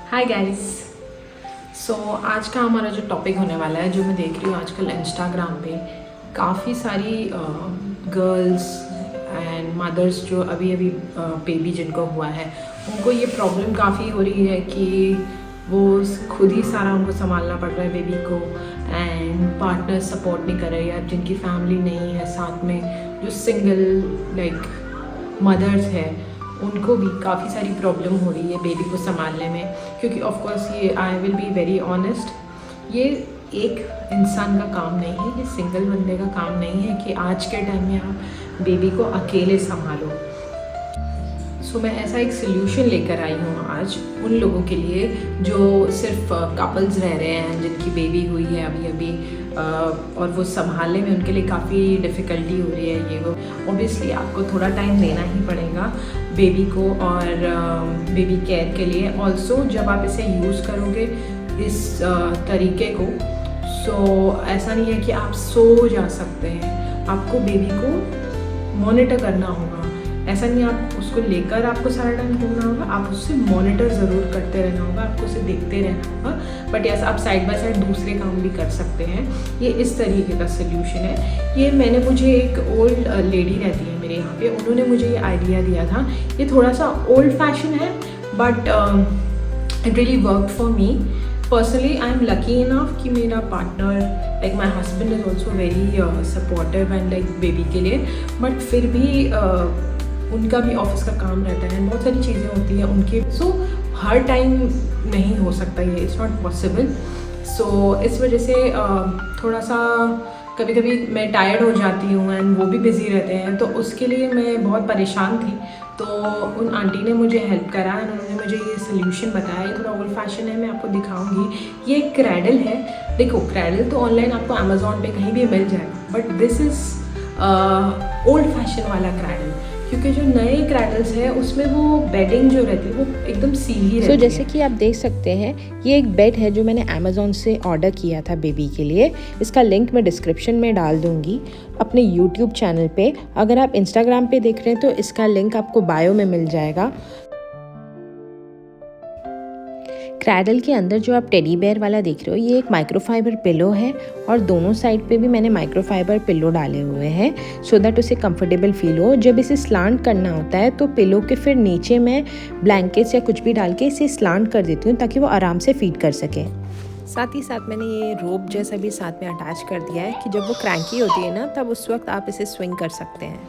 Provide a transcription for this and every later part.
Hi guys. सो आज का हमारा जो टॉपिक होने वाला है, जो मैं देख रही हूँ आजकल इंस्टाग्राम पे काफ़ी सारी गर्ल्स एंड मदर्स जो अभी अभी बेबी जिनको हुआ है उनको ये प्रॉब्लम काफ़ी हो रही है कि वो खुद ही सारा उनको संभालना पड़ रहा है बेबी को, एंड पार्टनर सपोर्ट नहीं कर रहे, या जिनकी फैमिली नहीं है साथ में, जो सिंगल लाइक मदर्स है उनको भी काफ़ी सारी प्रॉब्लम हो रही है बेबी को संभालने में। क्योंकि ऑफ कोर्स ये I will be very honest, ये एक इंसान का काम नहीं है, ये सिंगल बंदे का काम नहीं है कि आज के टाइम में आप बेबी को अकेले संभालो। सो मैं ऐसा एक सोल्यूशन लेकर आई हूँ आज उन लोगों के लिए जो सिर्फ कपल्स रह रहे हैं, जिनकी बेबी हुई है अभी अभी और वो संभालने में उनके लिए काफ़ी डिफ़िकल्टी हो रही है। ये वो ऑब्वियसली आपको थोड़ा टाइम देना ही पड़ेगा बेबी को और बेबी केयर के लिए। ऑल्सो जब आप इसे यूज़ करोगे इस तरीके को, सो ऐसा नहीं है कि आप सो जा सकते हैं, आपको बेबी को मॉनिटर करना होगा। ऐसा नहीं आप उसको लेकर आपको सारा टाइम घूमना होगा, आप उससे मॉनिटर ज़रूर करते रहना होगा, आपको उसे देखते रहना होगा। बट यस, आप साइड बाय साइड दूसरे काम भी कर सकते हैं। ये इस तरीके का सोल्यूशन है। ये मुझे एक ओल्ड लेडी रहती है मेरे यहाँ पे, उन्होंने मुझे ये आइडिया दिया था। ये थोड़ा सा ओल्ड फैशन है but it really work for me personally. I am lucky enough कि मेरा partner like my husband is also very supportive and like baby के लिए, बट फिर भी उनका भी ऑफिस का काम रहता है, बहुत सारी चीज़ें होती हैं उनकी। सो हर टाइम नहीं हो सकता ये, इट्स नॉट पॉसिबल। सो इस वजह से थोड़ा सा कभी कभी मैं टायर्ड हो जाती हूँ एंड वो भी बिज़ी रहते हैं, तो उसके लिए मैं बहुत परेशान थी। तो उन आंटी ने मुझे हेल्प करा एंड उन्होंने मुझे ये सोल्यूशन बताया। ये थोड़ा ओल्ड फैशन है, मैं आपको दिखाऊंगी। ये एक क्रैडल है। देखो, क्रैडल तो ऑनलाइन आपको अमेजोन पे कहीं भी मिल जाएगा, but this is old fashion वाला क्रैडल। क्योंकि जो नए क्रैडल्स हैं उसमें वो बेडिंग जो रहती है वो एकदम सीधी रहती है। जैसे कि आप देख सकते हैं, ये एक बेड है जो मैंने अमेज़ॉन से ऑर्डर किया था बेबी के लिए। इसका लिंक मैं डिस्क्रिप्शन में डाल दूंगी अपने यूट्यूब चैनल पे। अगर आप इंस्टाग्राम पे देख रहे हैं तो इसका लिंक आपको बायो में मिल जाएगा। क्रैडल के अंदर जो आप टेडी बेयर वाला देख रहे हो, ये एक माइक्रोफाइबर पिलो है और दोनों साइड पे भी मैंने माइक्रोफाइबर पिलो डाले हुए हैं सो दैट उसे कंफर्टेबल फील हो। जब इसे स्लांट करना होता है तो पिलो के फिर नीचे मैं ब्लैंकेट्स या कुछ भी डाल के इसे स्लांट कर देती हूँ ताकि वो आराम से फीड कर सके। साथ ही साथ मैंने ये रोप जैसा भी साथ में अटैच कर दिया है कि जब वो क्रैंकी होती है ना, तब उस वक्त आप इसे स्विंग कर सकते हैं।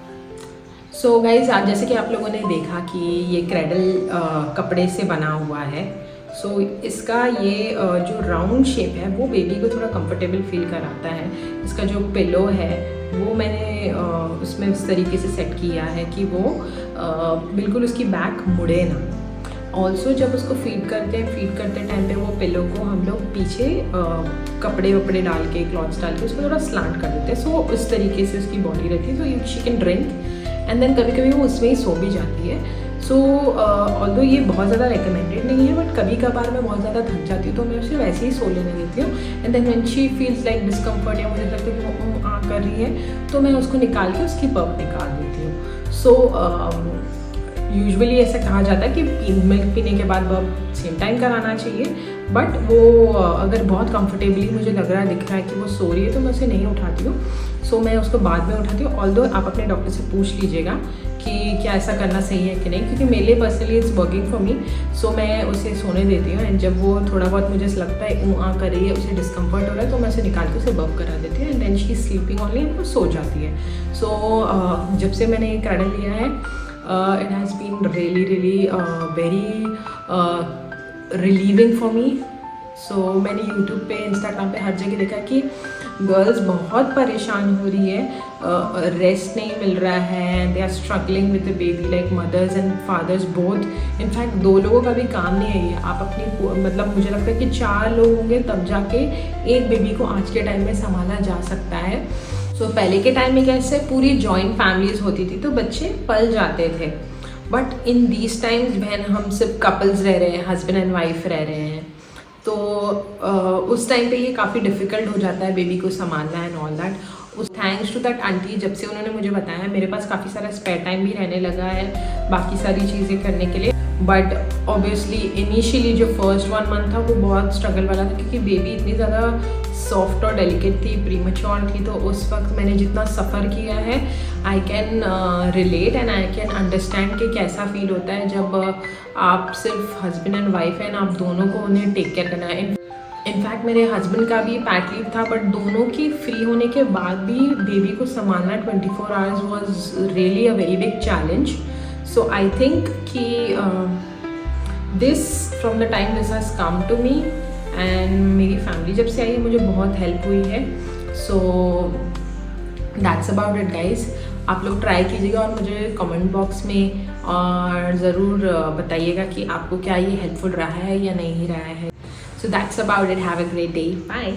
सो गाइज, आज जैसे कि आप लोगों ने देखा कि ये क्रैडल कपड़े से बना हुआ है। सो इसका ये जो राउंड शेप है वो बेबी को थोड़ा कंफर्टेबल फील कराता है। इसका जो पिलो है वो मैंने उसमें इस तरीके से सेट किया है कि वो बिल्कुल उसकी बैक मुड़े ना। ऑल्सो जब उसको फीड करते टाइम पे वो पिलो को हम लोग पीछे कपड़े वपड़े डाल के, क्लॉथ्स डाल के उसको थोड़ा स्लांट कर देते हैं। सो इस तरीके से उसकी बॉडी रहती है, so she can drink and then कभी कभी वो उसमें ही सो भी जाती है। सो ऑल्दो ये बहुत ज़्यादा रिकमेंडेड नहीं है, बट कभी कभार मैं बहुत ज़्यादा थक जाती हूँ तो मैं उसे वैसे ही सो लेने देती हूँ। And then when she feels like discomfort या मुझे लगता है कि वो कर रही है तो मैं उसको निकाल के उसकी पप निकाल देती हूँ। सो यूजुअली ऐसा कहा जाता है कि मिल्क पीने के बाद बब सेम टाइम कराना चाहिए, बट वो अगर बहुत कंफर्टेबली मुझे लग रहा है, दिख रहा है कि वो सो रही है तो मैं उसे नहीं उठाती हूँ। सो मैं उसको बाद में उठाती हूँ। ऑल्दो आप अपने डॉक्टर से पूछ लीजिएगा कि क्या ऐसा करना सही है कि नहीं, क्योंकि मेरे लिए personally it's working for me. So मैं उसे सोने देती हूँ एंड जब वो थोड़ा बहुत मुझे लगता है कर रही है, उसे डिस्कम्फर्ट हो रहा है, तो मैं उसे निकाल के उसे बब करा देती हूँ and then she sleeping only and वो सो जाती है। सो जब से मैंने ये क्रैडल लिया है, it has been really very relieving for me. So मैंने YouTube पे, Instagram पे हर जगह देखा कि गर्ल्स बहुत परेशान हो रही है, रेस्ट नहीं मिल रहा है, they are struggling with the baby, like mothers and fathers both. In fact 2 लोगों का भी काम नहीं है ये। आप अपनी मतलब मुझे लगता है कि 4 लोग होंगे तब जाके एक बेबी को आज के टाइम में संभाला जा सकता है। सो पहले के टाइम में कैसे पूरी जॉइंट फैमिलीज होती थी तो बच्चे पल जाते थे, but in these times when हम सिर्फ कपल्स रह रहे हैं, हस्बैंड एंड वाइफ रह रहे हैं, तो उस टाइम पे ये काफ़ी डिफ़िकल्ट हो जाता है बेबी को संभालना एंड ऑल दैट। उस थैंक्स टू दैट आंटी, जब से उन्होंने मुझे बताया, मेरे पास काफ़ी सारा स्पेयर टाइम भी रहने लगा है बाकी सारी चीज़ें करने के लिए। बट ऑब्वियसली इनिशियली जो फर्स्ट 1 मंथ था वो बहुत स्ट्रगल वाला था, क्योंकि बेबी इतनी ज़्यादा सॉफ्ट और डेलिकेट थी, प्रीमेच्योर थी, तो उस वक्त मैंने जितना सफ़र किया है I can relate and I can understand कि कैसा फील होता है जब आप सिर्फ हस्बैंड एंड वाइफ हैं, आप दोनों को उन्हें टेक केयर करना है। इनफैक्ट मेरे हस्बैंड का भी पैट लीव था, बट दोनों की फ्री होने के बाद भी बेबी को संभालना 24 hours was really a very big challenge. So I think कि this from the time this has come to me and मेरी फैमिली जब से आई है मुझे बहुत हेल्प हुई है। So that's about it guys. आप लोग ट्राई कीजिएगा और मुझे कमेंट बॉक्स में और ज़रूर बताइएगा कि आपको क्या ये हेल्पफुल रहा है या नहीं रहा है। So that's about it. Have a great day. Bye.